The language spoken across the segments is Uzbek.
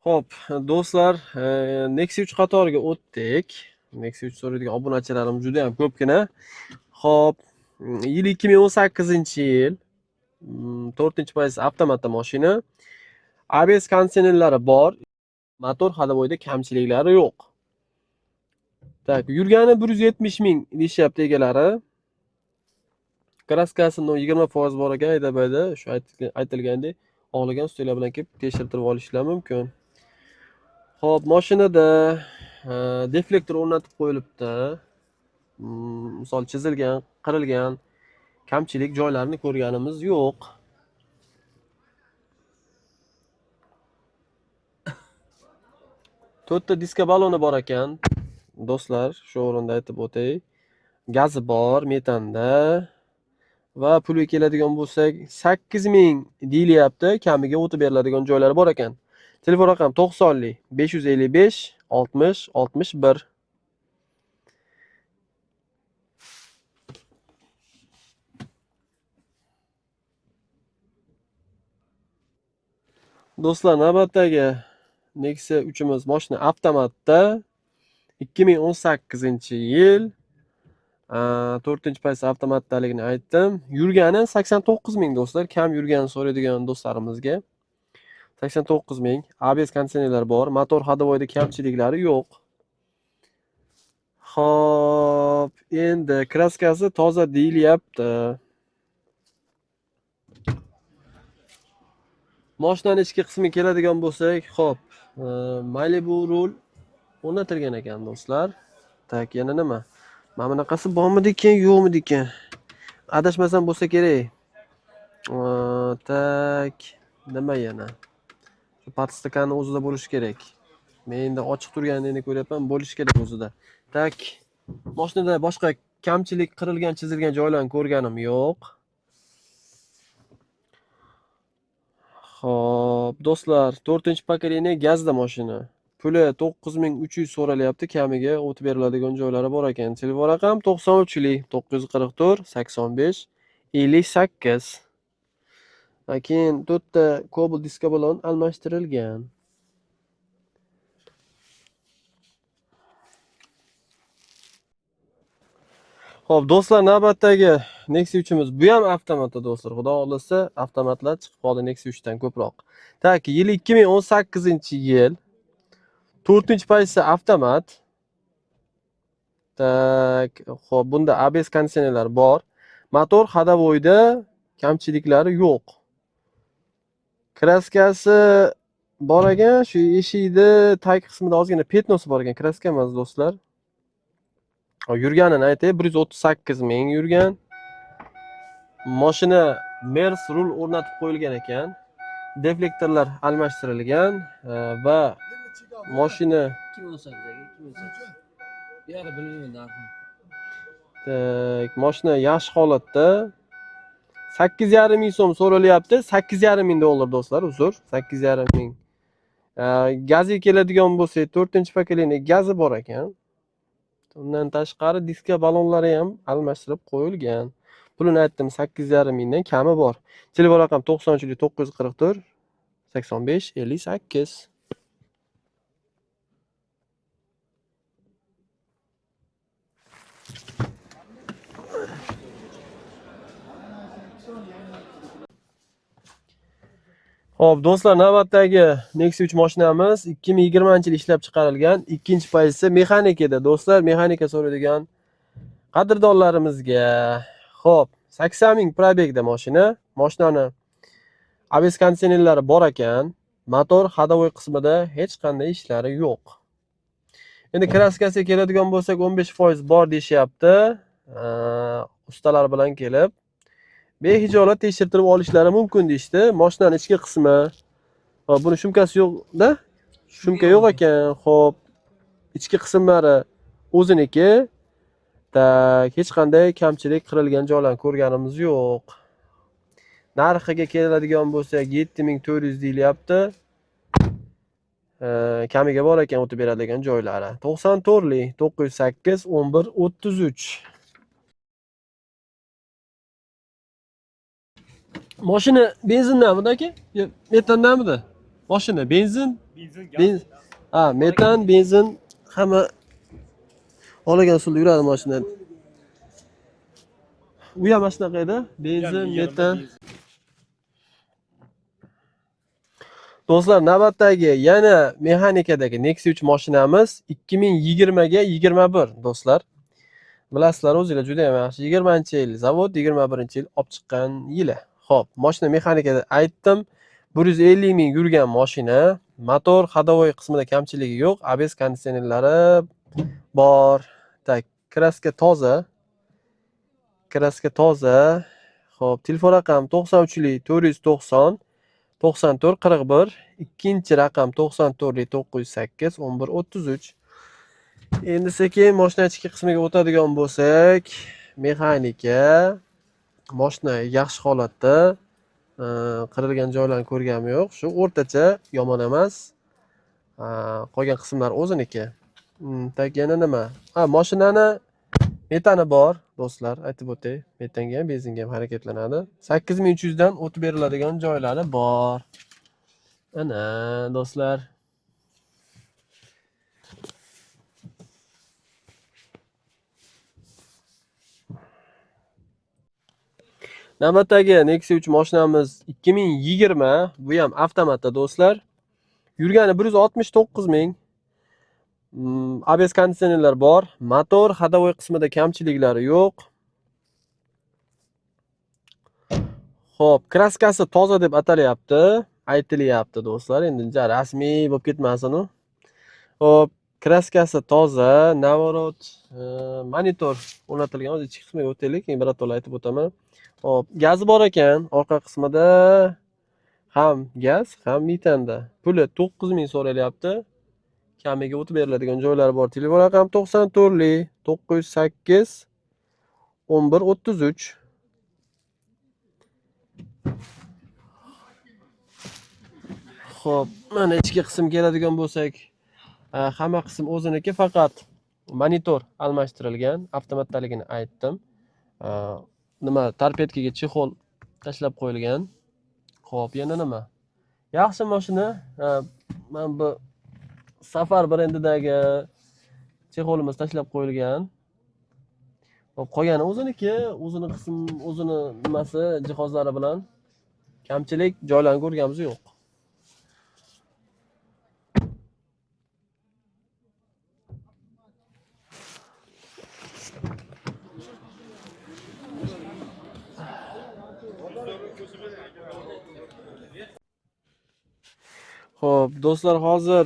Xo'p, do'stlar, Nexia 3 qatoriga o'tdik. Nexia 3 so'raydigan obunachilarimiz juda ham ko'pgina. Xo'p, yil 2018-yil, 4-pozitsiya avtomatda mashina. ABS konditsionerlari bor, motor hadovoyida kamchiliklari yo'q. Tak, yurgani 170 ming deyishyapti egalari. Kraskasi 20% bor ekan, ayda-bayda shu aytilgandek, xohlagan ustinglar bilan kelib tekshirtirib olishlar mumkin. Xo'p, mashinada deflektor o'rnatib qo'yilibdi. Misol chizilgan, qirilgan, kamchilik joylarini ko'rganimiz yo'q. To'rtta diska baloni bor ekan, do'stlar, shu o'rinda aytib o'tay. Gazi bor, metanda. Va pulga keladigan bo'lsak, 8000 deyilyapti, kamiga o'tib beriladigan joylari bor ekan. Telefon raqam 90 555 60 61. Do'stlar, navbatdagi Nexia 3'imiz mashina avtomatda 2018-yil 4-pozitsiya avtomatdaligini aytdim. Yurgani 89 ming do'stlar, kam yurganini so'raydigan do'stlarimizga. 89 ming, ABS konditsionerlari bor, motor hadovoyida kamchiliklari yo'q. Xo'p, endi kraskasi toza deyilyapti. Mashinaning ichki qismiga keladigan bo'lsak, xo'p, Malibu rul o'rnatilgan ekan do'stlar. Tak, yana nima? Mana bunaqasi bormidikan, yo'qmidikan? Adashmasam bo'lsa kerak. Tak, nima yana? Shu podstakanni o'zida bo'lishi kerak. Men endi ochiq turganini ko'ryapman, bo'lishi kerak o'zida. Tak, mashinada boshqa kamchilik, qirilgan, chizilgan joylarni ko'rganim yo'q. Xo'p, do'stlar, 4-pokoleniya gazda mashina. Puli 9300 so'ralyapti, kamiga o'tib beriladigan joylari bor ekan. Telefon raqam 93 944 85 58. Keyin 4ta Cobalt diska bilan almashtirilgan. Xo'p, do'stlar, navbatdagi Nexia 3'imiz bu ham avtomatda do'stlar. Xudo xolasa, avtomatlar chiqib qoldi Nexia 3 dan ko'proq. Tak, yil 2018-yil 4-pozitsiya avtomat. Tak, xo'p, bunda ABS konditsionerlari bor. Motor hadovoyida kamchiliklari yo'q. Kraskasi bor ekan, shu eshikni tag qismida ozgina petnosi bor ekan, kraska emas do'stlar. Yurganini aytay, 138 ming yurgan. Mashina Mers rul o'rnatib qo'yilgan ekan. Deflektorlar almashtirilgan va mashina 2018. Tak, mashina yaxshi holatda. 8,5 ming so'm so'ralyapti. 8,5 ming dollar do'stlar, uzr. 8,5 ming. Gaziga keladigan bo'lsak, 4-pokoleniya gazi bor ekan. Undan tashqari diska balonlari ham almashtirib qo'yilgan. Pulini aytdim, 8,5 mingdan kami bor. Telefon raqam 93 944 85 58. Xo'p, do'stlar, navbatdagi Nexia 3 mashinamiz 2020-yil ishlab chiqarilgan, 2-pozitsiya mexanikada. Do'stlar, mexanika so'raydigan qadrdonlarimizga. Xo'p, 80 ming probegda mashina. Mashinani ABS konditsionerlari bor ekan. Motor hadovoy qismida hech qanday ishlari yo'q. Endi kraskasiga keladigan bo'lsak, 15% bor deyishyapti. Ustalar bilan kelib behijolat tekshirtirib olishlari mumkin deyishdi. Mashinaning ichki qismi. Hop, buni shumkasi yo'q-da. Shumka yo'q ekan. Xo'p, ichki qismlari o'ziniki. Tak, hech qanday kamchilik, qirilgan joylarni ko'rganimiz yo'q. Narxiga keladigan bo'lsak, 7400 deyilyapti. Kamiga bor ekan o'tib beradigan joylari. 94 908 11 33. Mashina benzindamidi aka? Yo, metandamidi? Mashina benzin, Benzin, benzin. Ha, metan, benzin hamma olagan usulda yuradi mashina. U ham mana shunaqa edi. Benzin, metan. Do'stlar, navbatdagi yana mexanikadagi Nexia 3 mashinamiz 2020 ga 21 do'stlar. Bilasizlar o'zingizlar juda ham yaxshi. 20-yil zavod, 21-yil olib chiqqan yili. Xo'p, mashina mexanikada aytdim. 150 ming yurgan mashina. Motor ходовой qismida kamchiligi yo'q. ABS konditsionerlari bor. Tak, kraska toza. Kraska toza. Xo'p, telefon raqam 93 490 94 41, ikkinchi raqam 94 908 11 33. Endi sekin mashina ichki qismiga o'tadigan bo'lsak, mexanika, mashina yaxshi holatda, qirilgan joylarni ko'rganim yo'q. Shu o'rtacha, yomon emas. Qolgan qismlar o'ziniki. Tak, yana nima? Ha, mashinani metani bor, do'stlar, aytib o'tay. Metanga ham, benzinga ham harakatlanadi. 8300 dan o'tib beriladigan joylari bor. Ana, do'stlar. Navbatdagi Nexia 3 mashinamiz 2020, bu ham avtomatda do'stlar. Yurgani 169 ming. ABS konditsionerlar bor. Motor ходовой qismida kamchiliklari yo'q. Xo'p, kraskasi toza deb atalyapti, aytilyapti do'stlar. Endi rasmiy bo'lib ketmasin u. Xo'p, kraskasi toza, navorot, monitor o'rnatilgan. O'zi ichki qismiga o'taylik, keyin birato'la aytib o'taman. Xo'p, gazi bor ekan, orqa qismida ham gaz, ham metanda. Puli 9000 so'ralyapti. Kamiga o'tib beriladigan joylari bor. Telefon raqam 94 908 11 33. Xo'p, mana ichki qism keladigan bo'lsak, hamma qism o'ziniki, faqat monitor almashtirilgan, avtomatdaligini aytdim. Nima, torpedkaga chexol tashlab qo'yilgan. Xo'p, yana nima? Yaxshi mashina. Men bu Safar brendidagi chexolimiz tashlab qo'yilgan. Xo'p, qolgani o'ziniki, o'zini qism, o'zini nimasi, jihozlari bilan kamchilik joylarni ko'rganimiz yo'q. Xo'p, do'stlar, hozir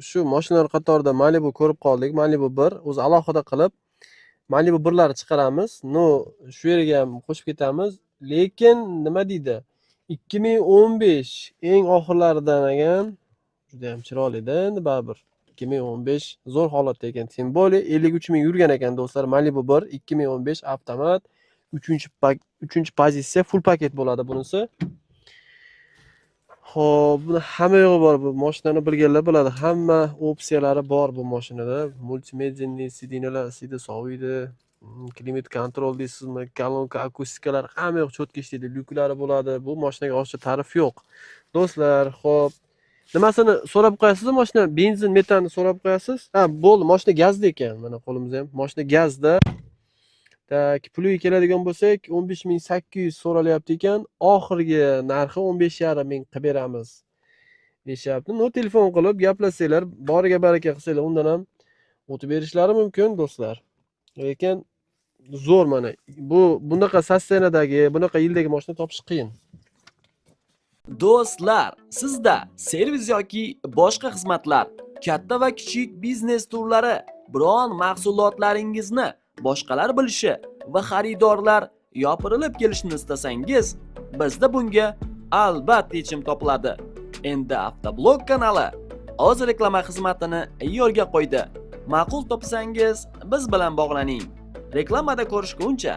shu mashinalar qatorida Malibu ko'rib qoldik. Malibu 1, o'zi alohida qilib Malibu 1larni chiqaramiz. No, shu yerga ham qo'shib ketamiz. Lekin nima deydi? 2015 eng oxirlaridan ekan, juda ham chiroyli-da, endi baribir. 2015 zo'r holatda ekan. Tim bo'li 53 ming yurgan ekan do'stlar. Malibu 1 2015 avtomat, 3-chi pozitsiya, full paket bo'ladi bunisi. Xo'p, buni hamma yo'g'i bor. Bu mashinani bilganlar biladi. Hamma opsiyalari bor bu mashinada. Multimedianing sidinalar, sida soviydi, klimat kontrol deysizmi, kolonka, akustikalar hamma yo'q cho'tka ishlaydi. Lyuklari bo'ladi. Bu mashinaga ortiqcha tarif yo'q. Do'stlar, xo'p, nimasini so'rab qo'yasiz? Mashina benzin, metanni so'rab qo'yasiz. Ha, bo'ldi, mashina gazda ekan. Mana qo'limizda ham mashina gazda. Tak, puliga keladigan bo'lsak, 15800 so'ralyapti ekan. Oxirgi narxi 15500 ming qilib beramiz deyapti. No, telefon qilib gaplashsanglar, boriga baraka qilsanglar, undan ham o'tib berishlari mumkin do'stlar. Lekin zo'r, mana bu bunaqa sostenadagi, bunaqa yildagi mashina topish qiyin. Do'stlar, sizda servis yoki boshqa xizmatlar, katta va kichik biznes turlari, biron mahsulotlaringizni boshqalar bilishi va xaridorlar yopirilib kelishini istasangiz, bizda bunga albatta yechim topiladi. Endi Avtoblog kanali o'z reklama xizmatini yo'lga qo'ydi. Ma'qul topsangiz biz bilan bog'laning. Reklamada ko'rishguncha